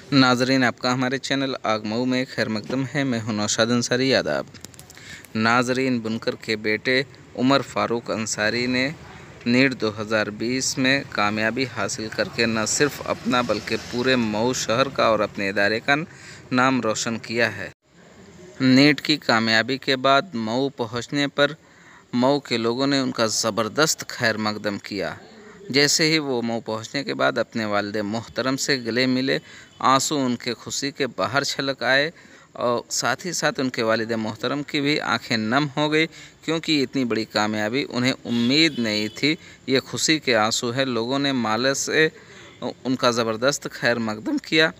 नाजरीन, आपका हमारे चैनल आग मऊ में खैर मकदम है। मैं हूं नौशाद अंसारी। आदाब नाजरीन, बुनकर के बेटे उमर फ़ारूक अंसारी ने नीट 2020 में कामयाबी हासिल करके न सिर्फ अपना बल्कि पूरे मऊ शहर का और अपने इदारे का नाम रोशन किया है। नीट की कामयाबी के बाद मऊ पहुंचने पर मऊ के लोगों ने उनका ज़बरदस्त खैर मकदम किया। जैसे ही वो मऊ पहुंचने के बाद अपने वालिद मोहतरम से गले मिले, आंसू उनके खुशी के बाहर छलक आए और साथ ही साथ उनके वालिद मोहतरम की भी आंखें नम हो गई, क्योंकि इतनी बड़ी कामयाबी उन्हें उम्मीद नहीं थी। ये खुशी के आंसू हैं। लोगों ने माले से उनका ज़बरदस्त खैर मकदम किया।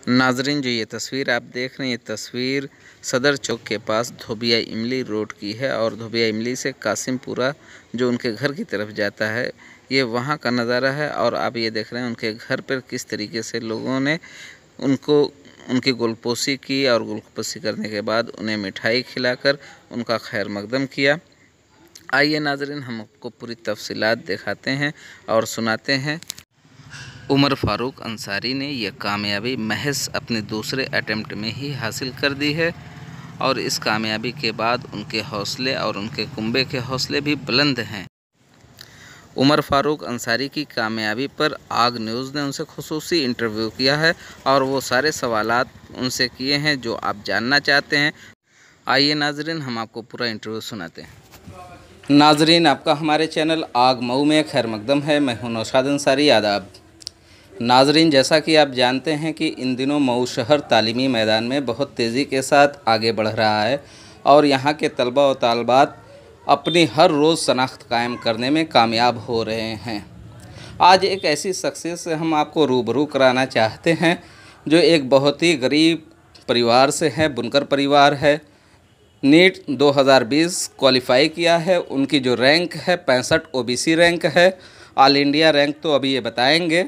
नाजरीन, जो ये तस्वीर आप देख रहे हैं, ये तस्वीर सदर चौक के पास धोबिया इमली रोड की है और धोबिया इमली से कासिमपुरा जो उनके घर की तरफ जाता है, ये वहाँ का नज़ारा है। और आप ये देख रहे हैं उनके घर पर किस तरीके से लोगों ने उनकी गोलपोशी की और गोलपोशी करने के बाद उन्हें मिठाई खिलाकर उनका खैर मकदम किया। आइए नाजरीन, हम आपको पूरी तफसीलात दिखाते हैं और सुनाते हैं। उमर फ़ारूक अंसारी ने यह कामयाबी महज अपने दूसरे अटेम्प्ट में ही हासिल कर दी है और इस कामयाबी के बाद उनके हौसले और उनके कुंबे के हौसले भी बुलंद हैं। उमर फ़ारूक अंसारी की कामयाबी पर आग न्यूज़ ने उनसे खुसूसी इंटरव्यू किया है और वो सारे सवालात उनसे किए हैं जो आप जानना चाहते हैं। आइए नाजरीन, हम आपको पूरा इंटरव्यू सुनाते हैं। नाजरीन, आपका हमारे चैनल आग मऊ में खैर मकदम है। मैं हूं नौशाद अंसारी। आदाब नाजरीन, जैसा कि आप जानते हैं कि इन दिनों मऊ शहर तालीमी मैदान में बहुत तेज़ी के साथ आगे बढ़ रहा है और यहाँ के तलबा और तालबात अपनी हर रोज़ शनाख्त कायम करने में कामयाब हो रहे हैं। आज एक ऐसी शख्सियत से हम आपको रूबरू कराना चाहते हैं जो एक बहुत ही गरीब परिवार से है, बुनकर परिवार है। नीट 2020 क्वालिफ़ाई किया है। उनकी जो रैंक है 65 ओबीसी रैंक है। ऑल इंडिया रैंक तो अभी ये बताएंगे।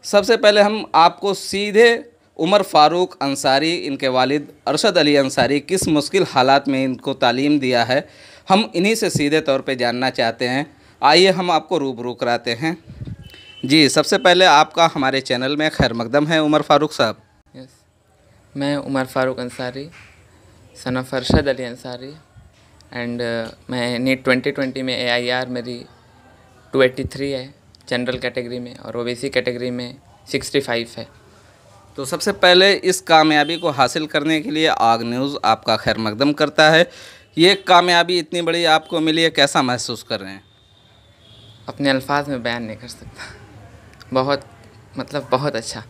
सबसे पहले हम आपको सीधे उमर फ़ारूक अंसारी, इनके वालिद अरशद अली अंसारी किस मुश्किल हालात में इनको तालीम दिया है, हम इन्हीं से सीधे तौर पे जानना चाहते हैं। आइए हम आपको रूबरू कराते हैं। जी, सबसे पहले आपका हमारे चैनल में खैर मकदम है उमर फ़ारूक साहब। यस, मैं Umar Farooq Ansari, son of Arshad Ali Ansari and मैं नीट 2020 में AIR मेरी 283 है जनरल कैटेगरी में और ओबीसी कैटेगरी में 65 है। तो सबसे पहले इस कामयाबी को हासिल करने के लिए आग न्यूज़ आपका खैर मकदम करता है। ये कामयाबी इतनी बड़ी आपको मिली है, कैसा महसूस कर रहे हैं? अपने अल्फाज में बयान नहीं कर सकता। बहुत अच्छा।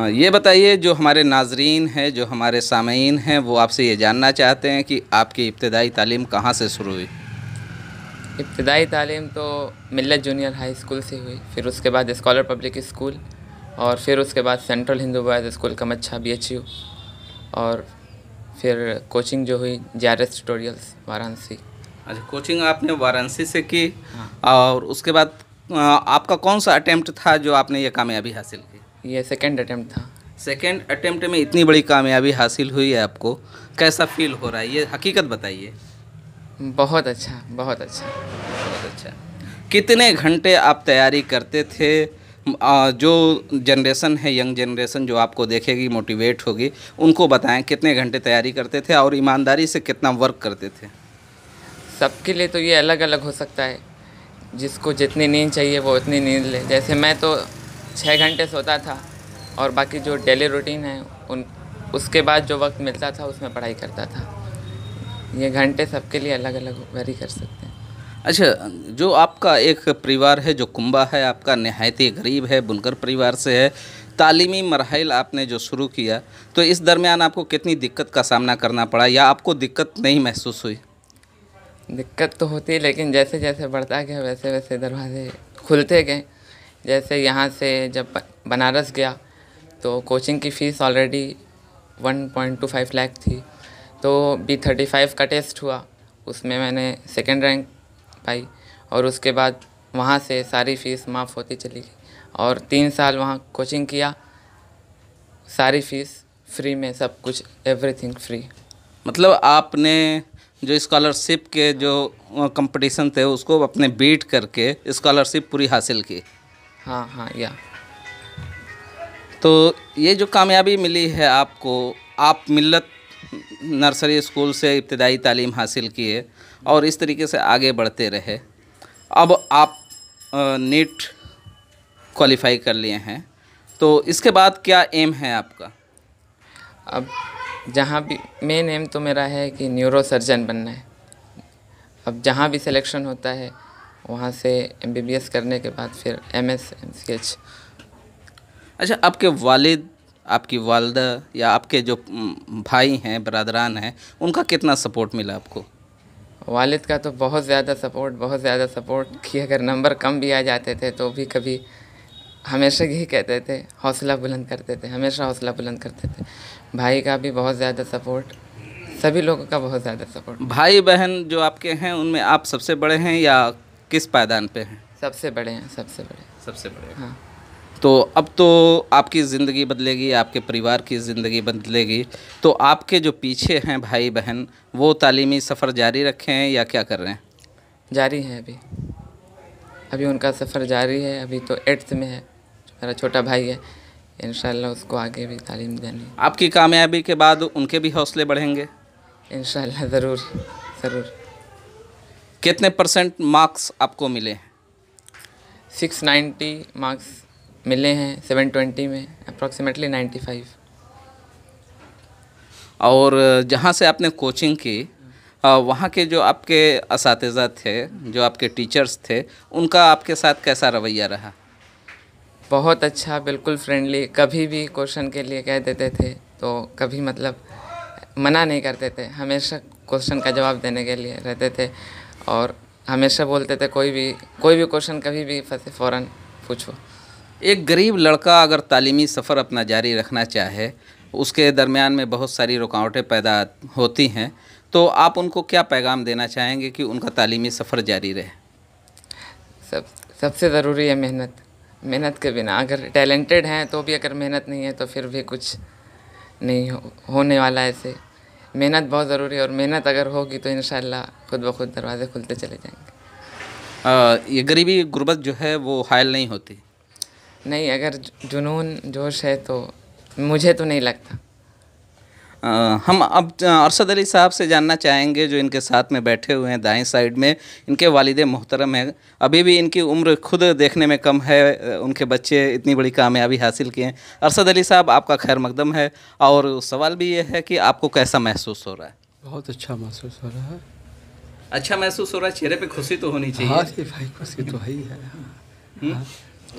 ये बताइए, जो हमारे नाजरीन हैं, जो हमारे सामीन हैं, वो आपसे ये जानना चाहते हैं कि आपकी इब्तदाई तालीम कहाँ से शुरू हुई? इब्तदाई तालीम तो मिल्लत जूनियर हाई स्कूल से हुई, फिर उसके बाद स्कॉलर पब्लिक स्कूल और फिर उसके बाद central Hindu boys school Kamachha BHU और फिर कोचिंग जो हुई JRS ट्यूटोरियल्स वाराणसी। अच्छा, कोचिंग आपने वाराणसी से की। हाँ। और उसके बाद आपका कौन सा अटेम्प्ट था जो आपने ये कामयाबी हासिल की? ये सेकंड अटेम्प्ट था। सेकेंड अटेम्प्ट में इतनी बड़ी कामयाबी हासिल हुई है, आपको कैसा फील हो रहा है? ये हकीकत बताइए। बहुत अच्छा, बहुत अच्छा। बहुत अच्छा। कितने घंटे आप तैयारी करते थे? जो जनरेशन है, यंग जनरेशन जो आपको देखेगी, मोटिवेट होगी, उनको बताएं कितने घंटे तैयारी करते थे और ईमानदारी से कितना वर्क करते थे? सबके लिए तो ये अलग अलग हो सकता है। जिसको जितनी नींद चाहिए वो उतनी नींद ले। जैसे मैं तो 6 घंटे सोता था और बाकी जो डेली रूटीन है उसके बाद जो वक्त मिलता था उसमें पढ़ाई करता था। ये घंटे सबके लिए अलग अलग वेरी कर सकते हैं। अच्छा, जो आपका एक परिवार है, जो कुंबा है आपका, नहायत ही गरीब है, बुनकर परिवार से है, तालीमी मरहल आपने जो शुरू किया, तो इस दरमियान आपको कितनी दिक्कत का सामना करना पड़ा या आपको दिक्कत नहीं महसूस हुई? दिक्कत तो होती है, लेकिन जैसे जैसे बढ़ता गया वैसे वैसे दरवाजे खुलते गए। जैसे यहाँ से जब बनारस गया तो कोचिंग की फ़ीस ऑलरेडी 1.25 लाख थी, तो B35 का टेस्ट हुआ, उसमें मैंने सेकंड रैंक पाई और उसके बाद वहाँ से सारी फ़ीस माफ़ होती चली गई और 3 साल वहाँ कोचिंग किया, सारी फ़ीस फ्री में, सब कुछ एवरीथिंग फ्री। मतलब आपने जो स्कॉलरशिप के जो कंपटीशन थे उसको अपने बीट करके स्कॉलरशिप पूरी हासिल की? हाँ हाँ, या तो ये जो कामयाबी मिली है आपको, आप मिल्लत नर्सरी स्कूल से इब्तदाई तालीम हासिल किए और इस तरीके से आगे बढ़ते रहे। अब आप नीट क्वालिफाई कर लिए हैं, तो इसके बाद क्या एम है आपका? अब जहाँ भी मेन एम तो मेरा है कि न्यूरो सर्जन बनना है। अब जहाँ भी सिलेक्शन होता है वहाँ से MBBS करने के बाद फिर MS MCH। अच्छा, आपके वालिद, आपकी वालदा या आपके जो भाई हैं, बरादरान हैं, उनका कितना सपोर्ट मिला आपको? वालिद का तो बहुत ज़्यादा सपोर्ट कि अगर नंबर कम भी आ जाते थे तो भी कभी हमेशा यही कहते थे, हौसला बुलंद करते थे, हमेशा हौसला बुलंद करते थे। भाई का भी बहुत ज़्यादा सपोर्ट, सभी लोगों का बहुत ज़्यादा सपोर्ट। भाई बहन जो आपके हैं उनमें आप सबसे बड़े हैं या किस पायदान पे हैं? सबसे बड़े हैं, सबसे बड़े। सबसे बड़े। हाँ। तो अब तो आपकी ज़िंदगी बदलेगी, आपके परिवार की ज़िंदगी बदलेगी, तो आपके जो पीछे हैं भाई बहन, वो तालीमी सफ़र जारी रखे हैं या क्या कर रहे हैं? जारी है अभी उनका सफ़र जारी है। अभी तो 8th में है, मेरा छोटा भाई है, इंशाल्लाह उसको आगे भी तालीम देनी है। आपकी कामयाबी के बाद उनके भी हौसले बढ़ेंगे इंशाल्लाह, ज़रूर ज़रूर। कितने % मार्क्स आपको मिले? 690 मार्क्स मिले हैं 720 में, अप्रॉक्सीमेटली 95। और जहाँ से आपने कोचिंग की, वहाँ के जो आपके असातिज़ा थे, जो आपके टीचर्स थे, उनका आपके साथ कैसा रवैया रहा? बहुत अच्छा, बिल्कुल फ्रेंडली। कभी भी क्वेश्चन के लिए कह देते थे तो कभी मतलब मना नहीं करते थे, हमेशा क्वेश्चन का जवाब देने के लिए रहते थे और हमेशा बोलते थे कोई भी क्वेश्चन कभी भी फंसे फ़ौरन पूछो। एक गरीब लड़का अगर तालीमी सफ़र अपना जारी रखना चाहे, उसके दरमियान में बहुत सारी रुकावटें पैदा होती हैं, तो आप उनको क्या पैगाम देना चाहेंगे कि उनका तालीमी सफ़र जारी रहे? सबसे ज़रूरी है मेहनत के बिना, अगर टैलेंटेड हैं तो भी अगर मेहनत नहीं है तो फिर भी कुछ नहीं होने वाला है। ऐसे मेहनत बहुत ज़रूरी है और मेहनत अगर होगी तो इंशाल्लाह खुद ब खुद दरवाजे खुलते चले जाएंगे। ये गरीबी गुर्बत जो है वो हायल नहीं होती? नहीं, अगर जुनून जोश है तो मुझे तो नहीं लगता। हम अब अरशद अली साहब से जानना चाहेंगे, जो इनके साथ में बैठे हुए हैं दाएं साइड में, इनके वालिद मोहतरम हैं। अभी भी इनकी उम्र खुद देखने में कम है, उनके बच्चे इतनी बड़ी कामयाबी हासिल किए हैं। अरशद अली साहब, आपका खैर मकदम है, और सवाल भी ये है कि आपको कैसा महसूस हो रहा है? बहुत अच्छा महसूस हो रहा है। अच्छा महसूस हो रहा है? चेहरे पे खुशी तो होनी चाहिए। हाँ जी भाई, खुशी तो है ही है। हाँ,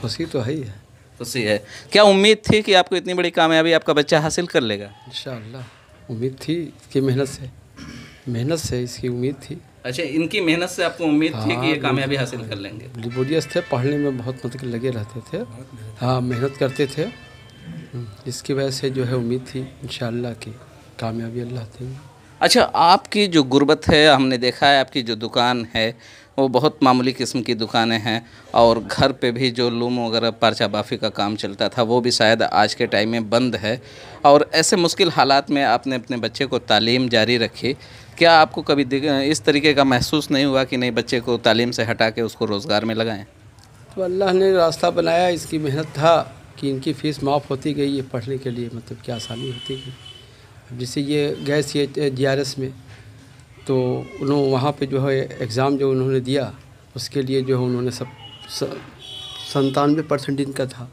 खुशी तो है ही है। खुशी है। क्या उम्मीद थी कि आपको इतनी बड़ी कामयाबी आपका बच्चा हासिल कर लेगा? इंशाअल्लाह उम्मीद थी, इसकी मेहनत से इसकी उम्मीद थी। अच्छा, इनकी मेहनत से आपको उम्मीद थी कि ये हाँ, कामयाबी हासिल कर लेंगे? लिबोरियस थे, पढ़ने में बहुत मतलब लगे रहते थे। हाँ, मेहनत करते थे, इसकी वजह से जो है उम्मीद थी इंशाअल्लाह की कामयाबी अल्लाह देंगे। अच्छा, आपकी जो गुर्बत है, हमने देखा है आपकी जो दुकान है वो बहुत मामूली किस्म की दुकानें हैं, और घर पे भी जो लूम वगैरह पर्चा बाफ़ी का काम चलता था वो भी शायद आज के टाइम में बंद है, और ऐसे मुश्किल हालात में आपने अपने बच्चे को तालीम जारी रखी। क्या आपको कभी इस तरीके का महसूस नहीं हुआ कि नहीं, बच्चे को तालीम से हटा के उसको रोज़गार में लगाएं? तो अल्लाह ने रास्ता बनाया, इसकी मेहनत था कि इनकी फ़ीस माफ़ होती गई, ये पढ़ने के लिए मतलब क्या आसानी होती गई। जैसे ये गए थे DRS में, तो उन्होंने वहाँ पे जो है एग्ज़ाम जो उन्होंने दिया, उसके लिए जो है उन्होंने 97% इनका था,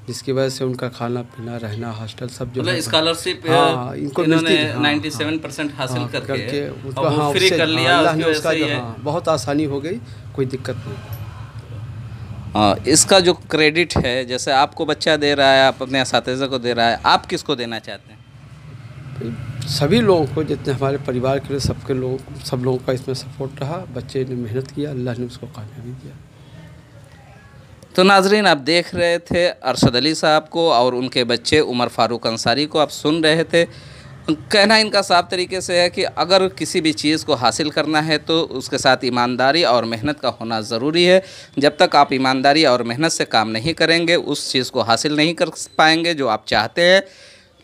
जिसकी वजह से उनका खाना पीना रहना हॉस्टल सब जो मतलब स्कॉलरशिप हाँ, इनको इन्होंने मिलती 97% हासिल करके उसका और वो फ्री कर लिया। अल्लाह ने उसकी उसका वजह से जो बहुत आसानी हो गई, कोई दिक्कत नहीं। इसका जो क्रेडिट है, जैसे आपको बच्चा दे रहा है, आप अपने असातिज़ा को दे रहा है, आप किसको देना चाहते हैं? सभी लोगों को, जितने हमारे परिवार के लिए सब लोगों का इसमें सपोर्ट रहा। बच्चे ने मेहनत किया, अल्लाह ने उसको कामयाबी दिया। तो नाजरीन, आप देख रहे थे अरशद अली साहब को और उनके बच्चे उमर फ़ारूक अंसारी को, आप सुन रहे थे। कहना इनका साफ तरीके से है कि अगर किसी भी चीज़ को हासिल करना है तो उसके साथ ईमानदारी और मेहनत का होना ज़रूरी है। जब तक आप ईमानदारी और मेहनत से काम नहीं करेंगे, उस चीज़ को हासिल नहीं कर पाएंगे जो आप चाहते हैं।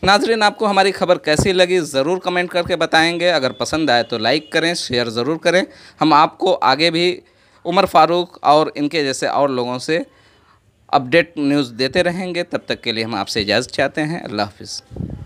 नाजरीन, आपको हमारी खबर कैसी लगी ज़रूर कमेंट करके बताएंगे। अगर पसंद आए तो लाइक करें, शेयर ज़रूर करें। हम आपको आगे भी उमर फ़ारूक और इनके जैसे और लोगों से अपडेट न्यूज़ देते रहेंगे। तब तक के लिए हम आपसे इजाज़त चाहते हैं। अल्लाह हाफ़िज़।